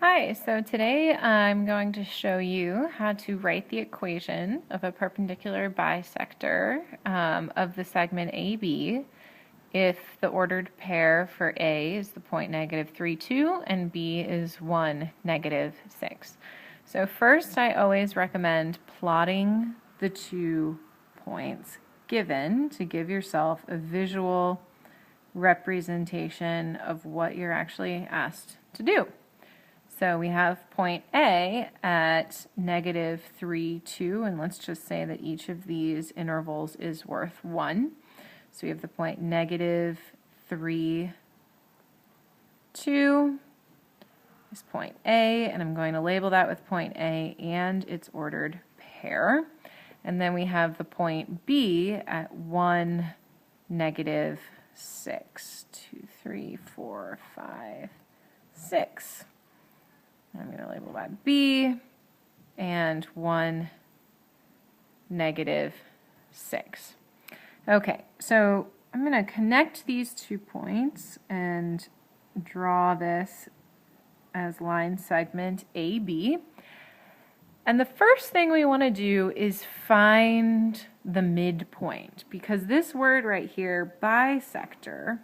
Hi, so today I'm going to show you how to write the equation of a perpendicular bisector of the segment AB if the ordered pair for A is the point -3, 2 and B is 1, -6. So first I always recommend plotting the 2 points given to give yourself a visual representation of what you're actually asked to do. So we have point A at -3, 2, and let's just say that each of these intervals is worth 1. So we have the point -3, 2 is point A, and I'm going to label that with point A and its ordered pair. And then we have the point B at 1, -6, 2, 3, 4, 5, 6. I'm going to label that B, and 1, -6. Okay, so I'm going to connect these 2 points and draw this as line segment AB. And the first thing we want to do is find the midpoint, because this word right here, bisector,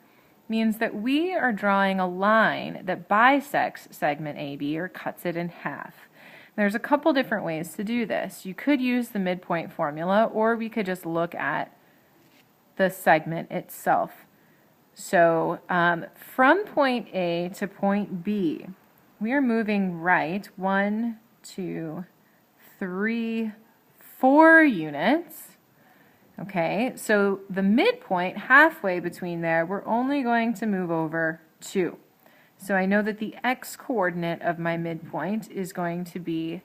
means that we are drawing a line that bisects segment AB, or cuts it in half. There's a couple different ways to do this. You could use the midpoint formula, or we could just look at the segment itself. So from point A to point B, we are moving right 1, 2, 3, 4 units. Okay, so the midpoint, halfway between there, we're only going to move over 2. So I know that the x-coordinate of my midpoint is going to be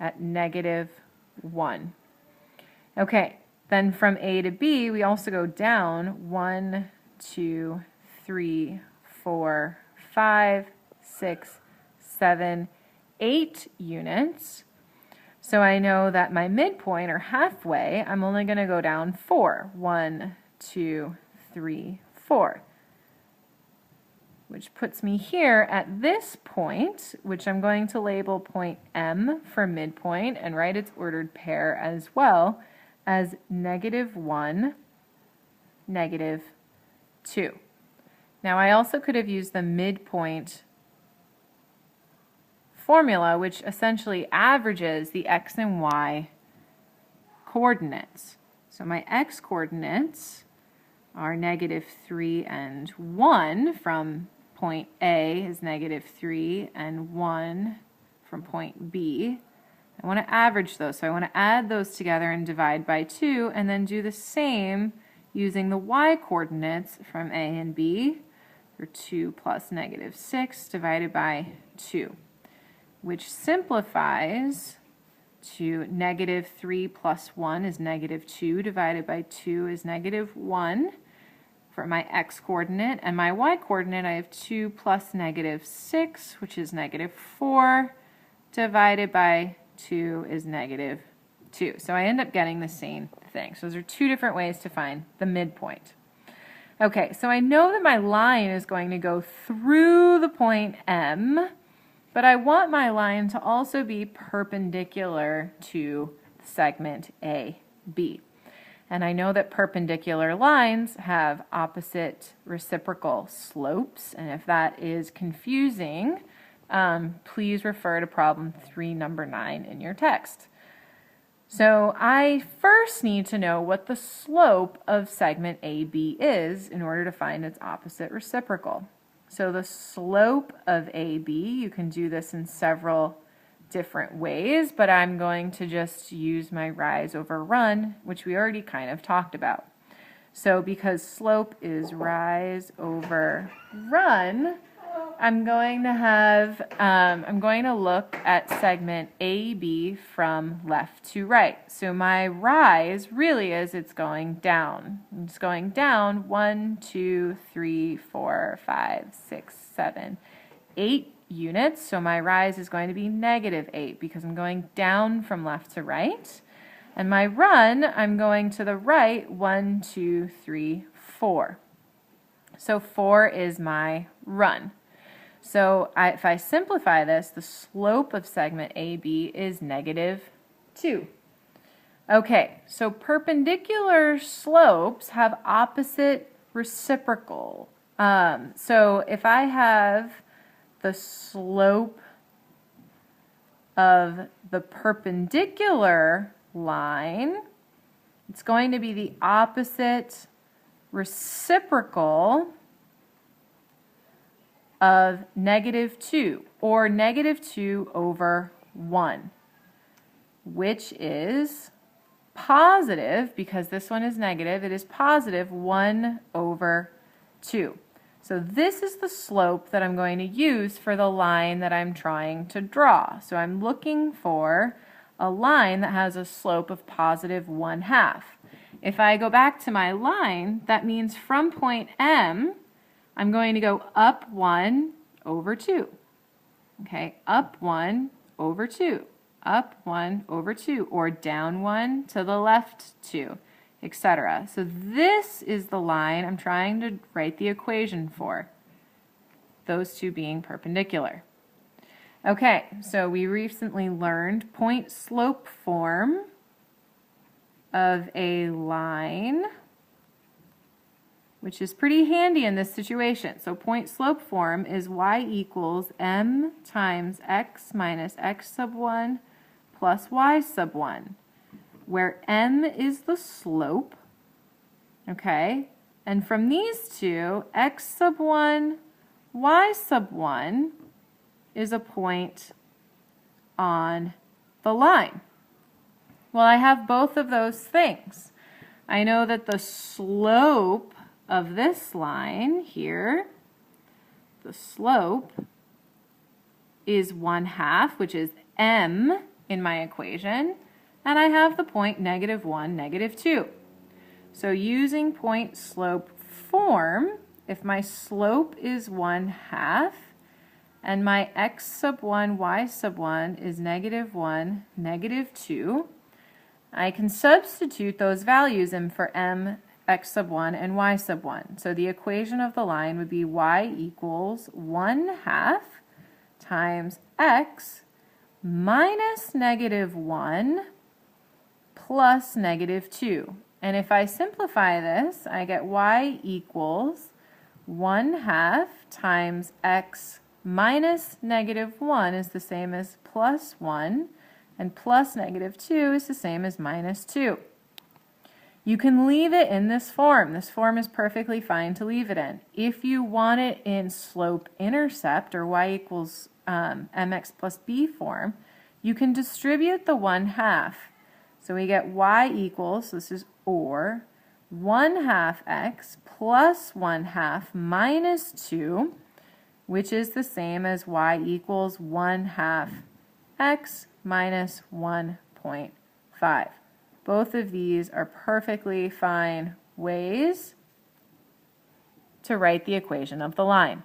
at -1. Okay, then from A to B, we also go down 1, 2, 3, 4, 5, 6, 7, 8 units. So I know that my midpoint, or halfway, I'm only going to go down 4. 1, 2, 3, 4. Which puts me here at this point, which I'm going to label point M for midpoint and write its ordered pair as well as -1, -2. Now I also could have used the midpoint formula, which essentially averages the x and y coordinates. So my x coordinates are -3 and 1 from point A is -3 and 1 from point B. I want to average those, so I want to add those together and divide by 2, and then do the same using the y coordinates from A and B, for 2 plus -6 divided by 2. Which simplifies to -3 plus 1 is -2 divided by 2 is -1 for my x-coordinate, and my y-coordinate I have 2 plus -6, which is -4, divided by 2 is -2. So I end up getting the same thing. So those are 2 different ways to find the midpoint. Okay, so I know that my line is going to go through the point M, but I want my line to also be perpendicular to segment AB. And I know that perpendicular lines have opposite reciprocal slopes, and if that is confusing, please refer to problem 3, number 9 in your text. So I first need to know what the slope of segment AB is in order to find its opposite reciprocal. So the slope of AB, you can do this in several different ways, but I'm going to just use my rise over run, which we already kind of talked about. So because slope is rise over run, I'm going to look at segment AB from left to right. So my rise really is it's going down. It's going down 1, 2, 3, 4, 5, 6, 7, 8 units. So my rise is going to be -8 because I'm going down from left to right. And my run, I'm going to the right 1, 2, 3, 4. So 4 is my run. So if I simplify this, the slope of segment AB is -2. Okay, so perpendicular slopes have opposite reciprocal. So if I have the slope of the perpendicular line, it's going to be the opposite reciprocal of -2, or -2/1, which is positive, because this one is negative, it is positive 1/2. So this is the slope that I'm going to use for the line that I'm trying to draw. So I'm looking for a line that has a slope of positive 1/2. If I go back to my line, that means from point M, I'm going to go up 1/2. Okay, up 1/2. Up 1/2, or down 1 to the left 2, etc. So this is the line I'm trying to write the equation for, those two being perpendicular. Okay, so we recently learned point slope form of a line, which is pretty handy in this situation. So point slope form is y equals m times x minus x sub 1 plus y sub 1, where m is the slope, okay? And from these two, x sub 1, y sub 1 is a point on the line. Well, I have both of those things. I know that the slope of this line here, the slope is 1/2, which is m in my equation, and I have the point -1, -2. So using point slope form, if my slope is 1/2 and my x sub 1, y sub 1 is -1, -2, I can substitute those values in for m, x sub 1, and y sub 1. So the equation of the line would be y equals 1/2 times x minus -1 plus -2. And if I simplify this, I get y equals 1/2 times x minus -1 is the same as plus 1, and plus -2 is the same as -2. You can leave it in this form. This form is perfectly fine to leave it in. If you want it in slope-intercept, or y equals mx plus b form, you can distribute the 1/2. So we get y equals, so this is or, 1/2 x plus 1/2 minus 2, which is the same as y equals 1/2 x minus 1.5. Both of these are perfectly fine ways to write the equation of the line.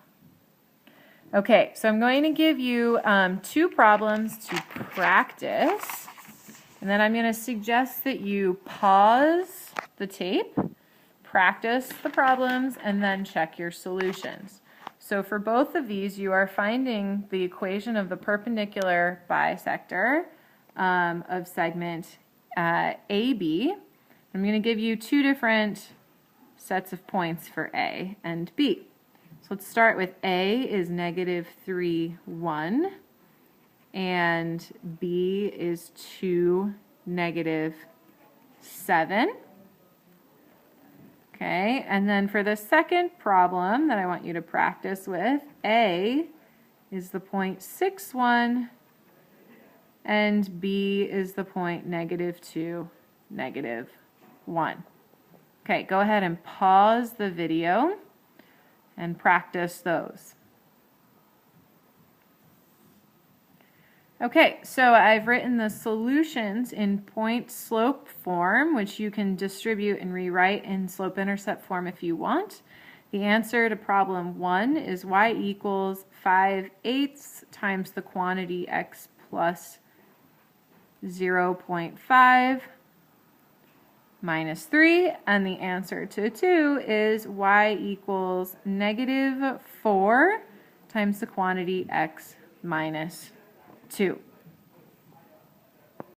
Okay, so I'm going to give you 2 problems to practice, and then I'm going to suggest that you pause the tape, practice the problems, and then check your solutions. So for both of these, you are finding the equation of the perpendicular bisector of segment AB. I'm going to give you 2 different sets of points for A and B. So let's start with A is -3, 1, and B is 2, -7. Okay, and then for the second problem that I want you to practice with, A is the point 6, 1, and B is the point -2, -1. Okay, go ahead and pause the video and practice those. Okay, so I've written the solutions in point slope form, which you can distribute and rewrite in slope intercept form if you want. The answer to problem 1 is y equals 5/8 times the quantity x plus 0.5 minus 3, and the answer to 2 is y equals -4 times the quantity x minus 2.